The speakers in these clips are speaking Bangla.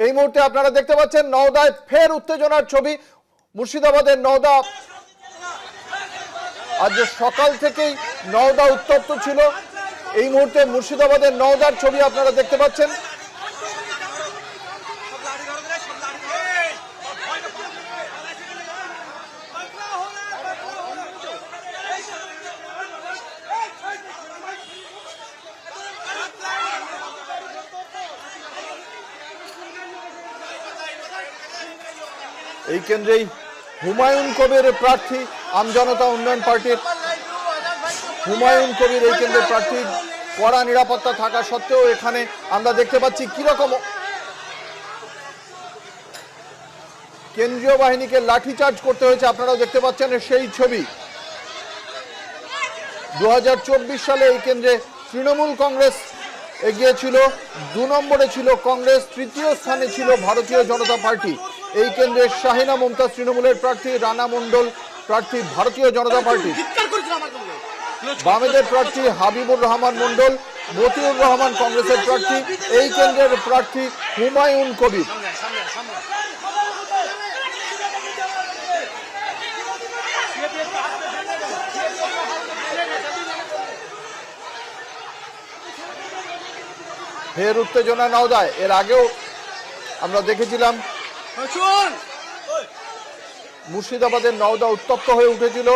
এই মুহূর্তে আপনারা দেখতে পাচ্ছেন নওদায় ফের উত্তেজনার ছবি। মুর্শিদাবাদের নওদা, আজ সকাল থেকেই নওদা উত্তপ্ত ছিল। এই মুহূর্তে মুর্শিদাবাদের নওদার ছবি আপনারা দেখতে পাচ্ছেন। এই কেন্দ্রেই হুমায়ুন কবির প্রার্থী, আমজনতা উন্নয়ন পার্টির হুমায়ুন কবির এই কেন্দ্রের প্রার্থী। কড়া নিরাপত্তা থাকা সত্ত্বেও এখানে আমরা দেখতে পাচ্ছি কিরকম কেন্দ্রীয় বাহিনীকে লাঠিচার্জ করতে হয়েছে। আপনারাও দেখতে পাচ্ছেন সেই ছবি। 2024 সালে এই কেন্দ্রে তৃণমূল কংগ্রেস এগিয়ে ছিল, 2 নম্বরে ছিল কংগ্রেস, 3য় স্থানে ছিল ভারতীয় জনতা পার্টি। এই কেন্দ্রে শাহিনা মমতাজ তৃণমূলের প্রার্থী, রানা মণ্ডল প্রার্থী ভারতীয় জনতা পার্টি, বামেদের প্রার্থী হাবিবুর রহমান মণ্ডল, মতিউর রহমান কংগ্রেসের প্রার্থী। এই কেন্দ্রের প্রার্থী হুমায়ুন কবির। ফের উত্তেজনা নওদায়। এর আগেও আমরা দেখেছিলাম মুর্শিদাবাদের নওদা উত্তপ্ত হয়ে উঠেছিল।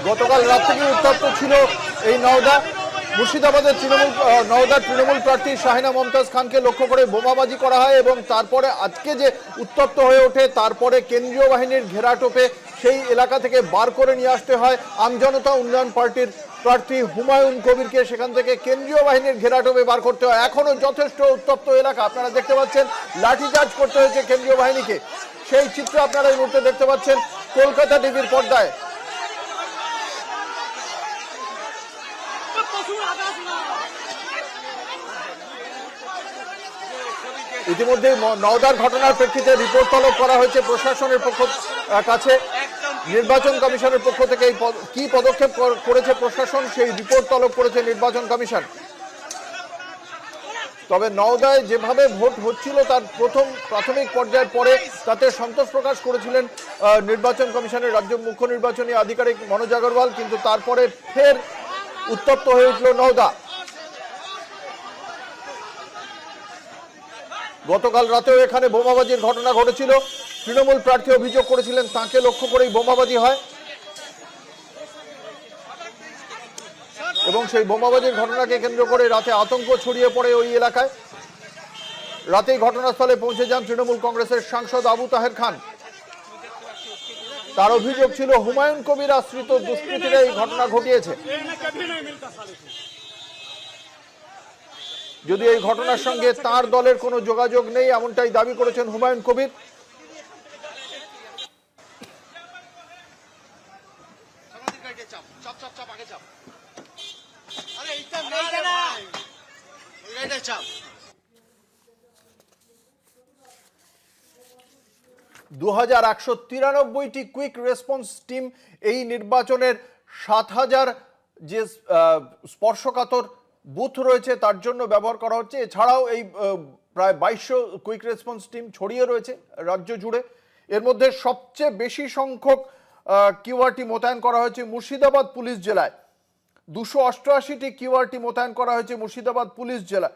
গতকাল রাত থেকে উত্তপ্ত ছিল এই নওদা। মুর্শিদাবাদের নওদার তৃণমূল প্রার্থী শাহিনা মমতাজ খানকে লক্ষ্য করে বোমাবাজি করা হয় এবং তারপরে আজকে যে উত্তপ্ত হয়ে ওঠে, তারপরে কেন্দ্রীয় বাহিনীর ঘেরাটোপে সেই এলাকা থেকে বার করে নিয়ে আসতে হয় আমজনতা উন্নয়ন পার্টির প্রার্থী হুমায়ুন কবিরকে। সেখান থেকে কেন্দ্রীয় বাহিনীর ঘেরাটোপে বার করতে হয়। এখনো যথেষ্ট উত্তপ্ত এলাকা। আপনারা দেখতে পাচ্ছেন লাঠিচার্জ করতে হয়েছে কেন্দ্রীয় বাহিনীকে। সেই চিত্র আপনারা এই মুহূর্তে দেখতে পাচ্ছেন কলকাতা টিভির পর্দায়। ইতিমধ্যে নওদার ঘটনার প্রেক্ষিতে রিপোর্ট তলব করা হয়েছে প্রশাসনের কাছে। নির্বাচন কমিশনের পক্ষ থেকে কি পদক্ষেপ করেছে প্রশাসন, সেই রিপোর্ট তলব করেছে নির্বাচন কমিশন। তবে নওদায় যেভাবে ভোট হচ্ছিল তার প্রাথমিক পর্যায়ের পরে তাতে সন্তোষ প্রকাশ করেছিলেন নির্বাচন কমিশনের রাজ্য মুখ্য নির্বাচনী আধিকারিক মনোজ আগরওয়াল, কিন্তু তারপরে ফের উত্তপ্ত হয়ে উঠল নওদা। গতকাল রাতেও এখানে বোমাবাজির ঘটনা ঘটেছিল। তৃণমূল প্রার্থী অভিযোগ করেছিলেন তাকে লক্ষ্য করেই বোমাবাজি হয় এবং সেই বোমাবাজির ঘটনাকে কেন্দ্র করে রাতে আতঙ্ক ছড়িয়ে পড়ে ওই এলাকায়। রাতেই ঘটনাস্থলে পৌঁছে যান তৃণমূল কংগ্রেসের সাংসদ আবু তাহের খান। তার অভিযোগ ছিল হুমায়ুন কবির আশ্রিত দুষ্কৃতীরা এই ঘটনা ঘটিয়েছে। যদি এই ঘটনার সঙ্গে তার দলের কোনো যোগাযোগ নেই এমনটাই দাবি করেছেন হুমায়ুন কবির। দু 2193টি কুইক রেসপন্স টিম এই নির্বাচনের 7000 যে স্পর্শকাতর বুথ রয়েছে তার জন্য ব্যবহার করা হচ্ছে। এছাড়াও এই প্রায় 2200 কুইক রেসপন্স টিম ছড়িয়ে রয়েছে রাজ্য জুড়ে। এর মধ্যে সবচেয়ে বেশি সংখ্যক কিউআরটি মোতায়েন করা হয়েছে মুর্শিদাবাদ পুলিশ জেলায়। 288টি কিউআরটি মোতায়েন করা হয়েছে মুর্শিদাবাদ পুলিশ জেলায়।